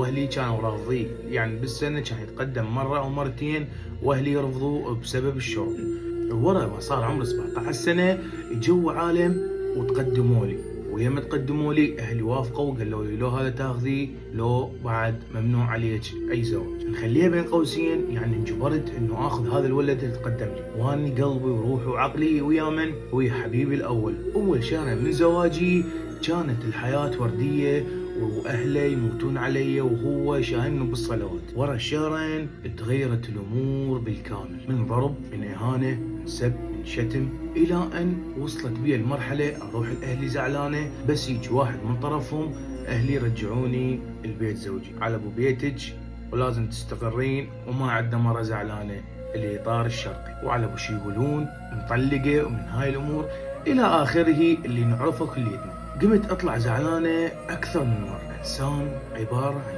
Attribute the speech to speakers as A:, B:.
A: واهلي كانوا رافضين، يعني بالسنة كان يتقدم مرة أو مرتين واهلي يرفضوا بسبب الشرب. ورا ما صار عمري 17 سنة جو عالم وتقدموا لي، ولما تقدموا لي اهلي وافقوا وقالوا لي لو هذا تاخذيه لو بعد ممنوع عليك اي زواج. نخليها بين قوسين، يعني انجبرت انه اخذ هذا الولد اللي تقدم لي، واني قلبي وروحي وعقلي ويا من؟ ويا حبيبي الاول. اول شهر من زواجي كانت الحياة وردية، واهله يموتون علي وهو شاهدني بالصلوات. ورا الشهرين تغيرت الامور بالكامل، من ضرب، من اهانه، من سب، من شتم، الى ان وصلت بي المرحله اروح لاهلي زعلانه بس يجي واحد من طرفهم اهلي يرجعوني البيت زوجي، على ابو بيتك ولازم تستقرين وما عندنا مره زعلانه الاطار الشرقي، وعلى ابو شي يقولون مطلقه ومن هاي الامور الى اخره اللي نعرفه كليتنا. قمت اطلع زعلانه اكثر من مره. انسان عباره عن